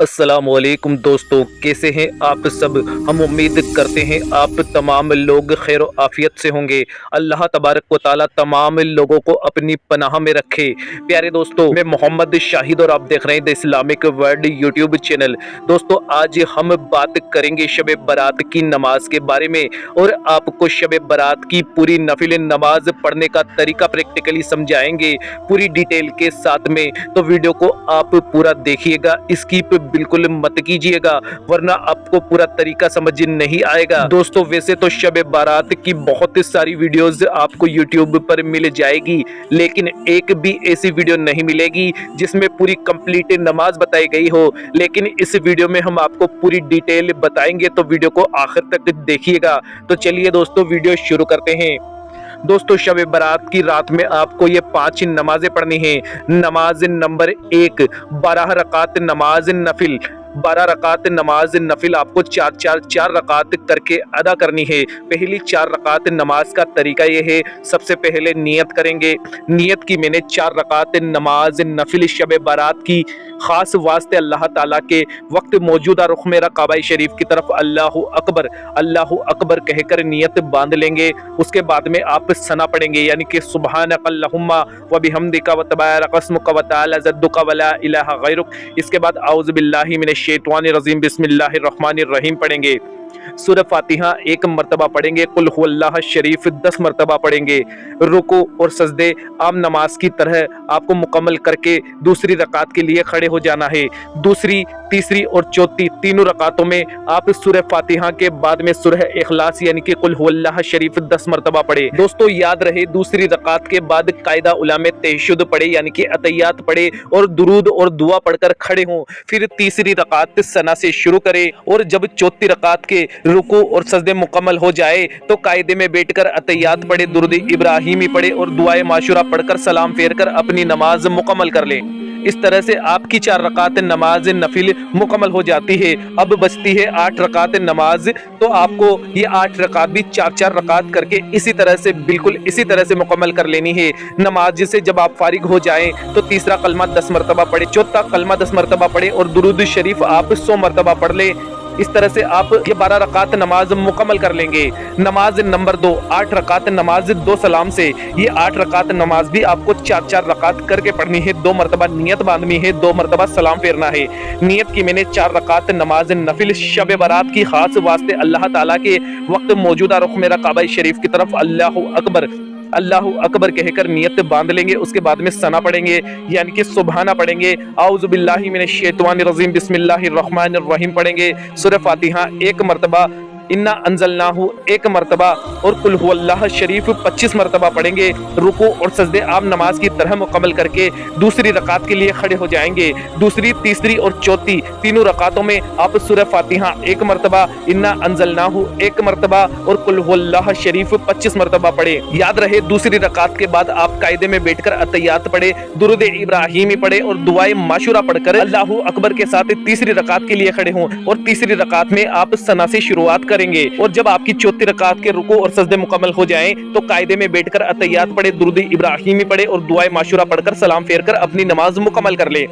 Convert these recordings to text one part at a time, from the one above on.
अस्सलामुअलैकुम दोस्तों, कैसे हैं आप सब। हम उम्मीद करते हैं आप तमाम लोग खैर आफियत से होंगे। अल्लाह तबारक व तआला तमाम लोगों को अपनी पनाह में रखे। प्यारे दोस्तों, मैं मोहम्मद शाहिद और आप देख रहे हैं the Islamic world YouTube channel. दोस्तों, आज हम बात करेंगे शब बारात की नमाज के बारे में और आपको शब बारात की पूरी नफिल नमाज पढ़ने का तरीका प्रैक्टिकली समझाएंगे पूरी डिटेल के साथ में। तो वीडियो को आप पूरा देखिएगा, स्किप बिल्कुल मत कीजिएगा वरना आपको पूरा तरीका समझ नहीं आएगा। दोस्तों, वैसे तो शब बारात की बहुत सारी वीडियोस आपको यूट्यूब पर मिल जाएगी, लेकिन एक भी ऐसी वीडियो नहीं मिलेगी जिसमें पूरी कंप्लीट नमाज बताई गई हो। लेकिन इस वीडियो में हम आपको पूरी डिटेल बताएंगे, तो वीडियो को आखिर तक देखिएगा। तो चलिए दोस्तों, वीडियो शुरू करते हैं। दोस्तों, शब बारात की रात में आपको ये 5 नमाजें पढ़नी है। नमाज नंबर 1, 12 रकात नमाज नफिल। 12 रकात नमाज नफिल आपको 4 रकात करके अदा करनी है। पहली 4 रकात नमाज का तरीका ये है, सबसे पहले नियत करेंगे। नियत की मैंने 4 रकात नमाज नफिल शब बारात की खास वास्ते अल्लाह ताला के वक्त मौजूदा रुख मेरा काबा शरीफ की तरफ अल्लाहु अकबर कहकर नियत बांध लेंगे। उसके बाद में आप सना पढ़ेंगे, यानी कि सुब्हानकल्लाहुम्मा व बिहम्दिका व तबारक अस्मुका व तआला जद्दुका व ला इलाहा गैरुक। इसके बाद औज़ु बिल्लाहि मिनश शैतानिर रजीम बिस्मिल्लाहिर रहमानिर रहीम पढ़ेंगे। सूरह फातिहा 1 मरतबा पढ़ेंगे। कुल हुवल्लाह शरीफ 10 मरतबा पढ़ेंगे। रुकू और सजदे आम नमाज की तरह आपको मुकम्मल करके दूसरी रकात के लिए खड़े हो जाना है। दूसरी, तीसरी और चौथी तीनों रकातों में आप सूरह फातिहा के बाद में सूरह इखलास यानी कि कुल हुवल्लाह शरीफ 10 मरतबा पढ़े। दोस्तों, याद रहे दूसरी रकात के बाद कायदा उलामे तहशुद पढ़े, यानी कि अतहियात पढ़े और दुरूद और दुआ पढ़कर खड़े हों। फिर तीसरी रकात सना से शुरू करें और जब चौथी रकात के रुकू और सजदे मुकम्मल हो जाए तो कायदे में बैठकर अतहियात पढ़े, दुरूद इब्राहिमी पढ़े और दुआए माशूरा पढ़कर सलाम फेर कर अपनी नमाज मुकम्मल कर लें। इस तरह से आपकी 4 रकात नमाज नफिल मुकम्मल हो जाती है। अब बचती है 8 रकात नमाज, तो आपको ये 8 रकात भी 4 रकात करके इसी तरह से बिल्कुल इसी तरह से मुकम्मल कर लेनी है। नमाज से जब आप फारिग हो जाएं तो तीसरा कलमा 10 मरतबा पढ़े, चौथा कलमा 10 मरतबा पढ़े और दुरूद शरीफ आप 100 मरतबा पढ़ ले। इस तरह से आप ये 12 रकात नमाज मुकम्मल कर लेंगे। नमाज नंबर 2, 8 रकात नमाज 2 सलाम से। ये 8 रकात नमाज भी आपको 4 रकात करके पढ़नी है। 2 मरतबा नियत बांधनी है, 2 मरतबा सलाम फेरना है। नियत की मैंने 4 रकात नमाज नफिल शब बारात की खास वास्ते अल्लाह ताला के वक्त मौजूदा रुख मेरा काबा शरीफ की तरफ अल्लाहु अकबर कहकर नियत बांध लेंगे। उसके बाद में सना पढ़ेंगे, यानी कि सुबहाना पढ़ेंगे। औज़ु बिल्लाहि मिनश शैतानिर रजीम बिस्मिल्लाहिर रहमानिर रहीम पढ़ेंगे। सूरह फातिहा 1 मरतबा, इन्ना अंजलनाहु 1 मरतबा और कुल हुवल्लाह शरीफ 25 मरतबा पढ़ेंगे। रुकू और सजदे आम नमाज की तरह मुकम्मल करके दूसरी रकात के लिए खड़े हो जाएंगे। दूसरी, तीसरी और चौथी तीनों रकातों में आप सूरह फातिहा 1 मरतबा, इन्ना अंजलनाहु 1 मरतबा और कुल हुवल्लाह शरीफ 25 मरतबा पढ़े। याद रहे दूसरी रकात के बाद आप कायदे में बैठकर अतहियात पढ़े, दुरूद इब्राहिमी पढ़े और दुआए माशूरा पढ़कर अल्लाहु अकबर के साथ तीसरी रकात के लिए खड़े हों और तीसरी रकात में आप सना से शुरुआत करेंगे। और जब आपकी चौथी रकात के रुकू और सजदे मुकम्मल हो जाएं तो कायदे में बैठकर अतहियात पढ़े, दुरूद इब्राहिमी पढ़े और दुआए माशूरा पढ़कर सलाम फेर कर अपनी नमाज मुकम्मल कर ले।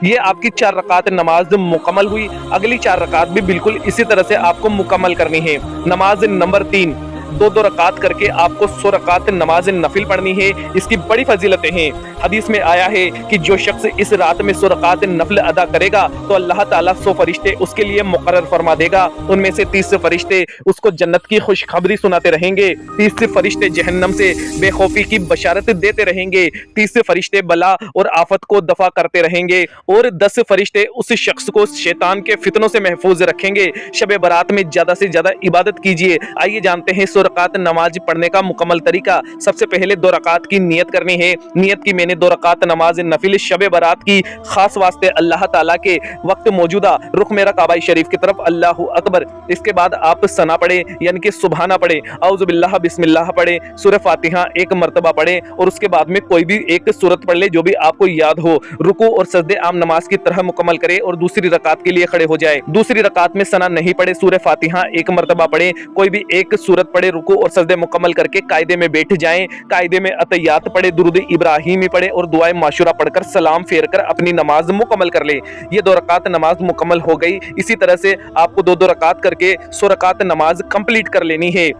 ये आपकी 4 रकात नमाज मुकम्मल हुई। अगली 4 रकात भी बिल्कुल इसी तरह से आपको मुकम्मल करनी है। नमाज नंबर 3, 2 रकात करके आपको 100 रकात नमाज नफिल पढ़नी है। इसकी बड़ी फजीलतें हैं। हदीस में आया है कि जो शख्स इस रात में 100 रकात नफिल अदा करेगा तो अल्लाह ताला 100 फरिश्ते उसके लिए मुकर्रर फरमा देगा। उनमें से 30 फरिश्ते उसको जन्नत की खुशखबरी सुनाते रहेंगे, 30 फरिश्ते जहन्नम से बेखौफी की बशारत देते रहेंगे, 30 फरिश्ते बला और आफत को दफा करते रहेंगे और 10 फरिश्ते उस शख्स को शैतान के फितनों से महफूज रखेंगे। शब बारात में ज्यादा से ज्यादा इबादत कीजिए। आइए जानते हैं 100 रकात नमाज पढ़ने का मुकम्मल तरीका। सबसे पहले 2 रकात की नियत करनी है। नियत की मैंने 2 रकात नमाज नफिल शब बारात की खास वास्ते अल्लाह ताला के वक्त मौजूदा रुख मेरा काबा शरीफ की तरफ अल्लाहु अकबर। इसके बाद आप सना पढ़े, यानी कि सुबहाना पढ़े, औज़ु बिल्लाह बिस्मिल्लाह पढ़े, सूरह फातिहा 1 मरतबा पढ़े और उसके बाद में कोई भी एक सूरत पढ़ ले जो भी आपको याद हो। रुकू और सजदे आम नमाज की तरह मुकम्मल करे और दूसरी रकात के लिए खड़े हो जाए। दूसरी रकात में सना नहीं पढ़े, सूरह फातिहा 1 मरतबा पढ़े, कोई भी एक सूरत पढ़े, रुकू और सजदे मुकम्मल करके कायदे में बैठ जाएं, कायदे में अतहियात पढ़े, दुरूद इब्राहिमी पढ़े और दुआए माशूरा पढ़कर सलाम फेर कर अपनी नमाज मुकम्मल कर लें। ये 2 रकात नमाज मुकम्मल हो गई। इसी तरह से आपको 2-2 रकात करके 100 रकात नमाज कंप्लीट कर लेनी है।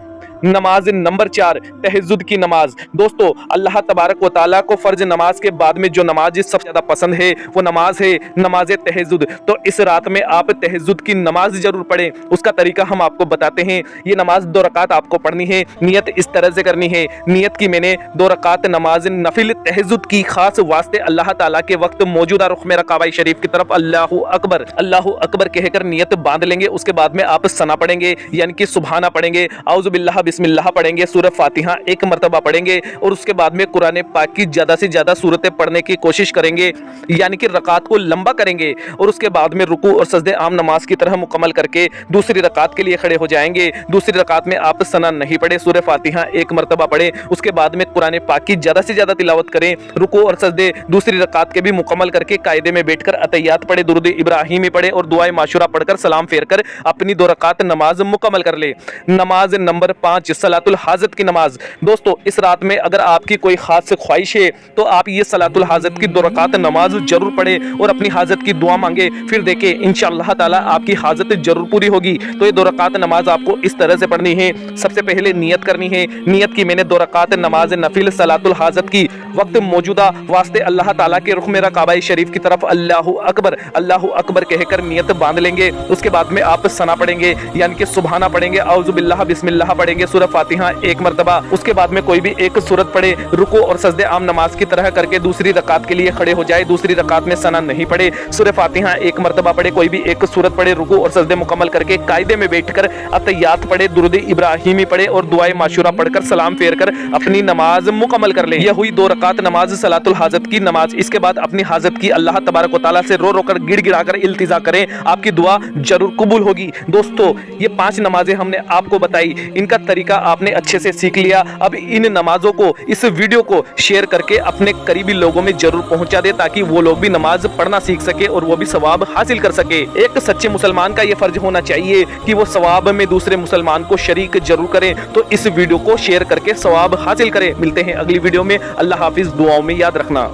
नमाज नंबर 4, तहज्जुद की नमाज। दोस्तों, अल्लाह तबारक व तआला को फर्ज नमाज के बाद में जो नमाज सबसे ज़्यादा पसंद है वो नमाज है नमाज तहज्जुद। तो इस रात में आप तहज्जुद की नमाज जरूर पढ़ें। उसका तरीका हम आपको बताते हैं। ये नमाज 2 रकात आपको पढ़नी है। नियत इस तरह से करनी है, नियत की मैंने 2 रकात नमाज नफिल तहज्जुद की खास वास्ते अल्लाह ताला के वक्त मौजूदा रुख में काबा शरीफ की तरफ अल्लाहु अकबर कहकर नियत बांध लेंगे। उसके बाद में आप सना पढ़ेंगे, यानी कि सुबहाना पढ़ेंगे, औज़ु बिल्लाह बिस्मिल्लाह पढ़ेंगे, सूरह फातिहा 1 मरतबा पढ़ेंगे और उसके बाद में कुरान पाक की ज़्यादा से ज़्यादा सूरतें पढ़ने की कोशिश करेंगे, यानी कि रकात को लंबा करेंगे। और उसके बाद में रुकू और सजदे आम नमाज की तरह मुकम्मल करके दूसरी रकात के लिए खड़े हो जाएंगे। दूसरी रकात में आप सना नहीं पढ़े, सूरह फातिहा 1 मरतबा पढ़े, उसके बाद में कुरान पाक की ज़्यादा से ज़्यादा तिलावत करें। रुकू और सजदे दूसरी रकात के भी मुकम्मल करके कायदे में बैठकर अतहियात पढ़े, दुरूद इब्राहिमी पढ़े और दुआए माशूरा पढ़कर सलाम फेर कर अपनी 2 रकात नमाज मुकम्मल कर ले। नमाज नंबर 5, सलातुल हाजत की नमाज। दोस्तों, इस रात में अगर आपकी कोई खास ख्वाहिश है तो आप ये सलातुल हाजत की 2 रकात नमाज जरूर पढ़े और अपनी हाजत की दुआ मांगे। फिर देखें इंशाअल्लाह ताला आपकी हाजत जरूर पूरी होगी। तो ये 2 रकात नमाज आपको इस तरह से पढ़नी है। सबसे पहले नियत करनी है। नियत की मैंने 2 रकात नमाज नफिल सलातुल हाजत की वक्त मौजूदा वास्ते अल्लाह ताला के रुख मेरा काबा शरीफ की तरफ अल्लाहु अकबर कहकर नियत बांध लेंगे। उसके बाद में आप सना पढ़ेंगे, यानी कि सुबहाना पढ़ेंगे, औज़ु बिल्लाह बिस्मिल्लाह पढ़ेंगे, सूरह फातिहा 1 मरतबा। उसके बाद में कोई भी एक सूरत पढ़े, रुकू और सजदे आम नमाज की तरह करके दूसरी रकात के लिए खड़े हो जाए। दूसरी रकात में सना नहीं पढ़े, सूरह फातिहा 1 मरतबा पढ़े, कोई भी एक सूरत पढ़े, रुकू और सजदे मुकम्मल करके कायदे में बैठकर अतहियात पढ़े, दुरूद इब्राहिमी पढ़े और दुआए माशूरा पढ़कर सलाम फेर कर अपनी नमाज मुकम्मल कर ले। यह हुई 2 रकात नमाज सलातुल हाजत की नमाज। इसके बाद अपनी हाजत की अल्लाह तबारक व तआला से रो रो कर गिड़गिड़ा कर इल्तिजा करें, आपकी दुआ जरूर कबूल होगी। दोस्तों, ये 5 नमाजें हमने आपको बताई, इनका तरीका आपने अच्छे से सीख लिया। अब इन नमाजों को, इस वीडियो को शेयर करके अपने करीबी लोगों में जरूर पहुंचा दे, ताकि वो लोग भी नमाज पढ़ना सीख सके और वो भी सवाब हासिल कर सके। एक सच्चे मुसलमान का ये फर्ज होना चाहिए कि वो सवाब में दूसरे मुसलमान को शरीक जरूर करें। तो इस वीडियो को शेयर करके सवाब हासिल करें। मिलते हैं अगली वीडियो में। अल्लाह हाफिज। दुआओं में याद रखना।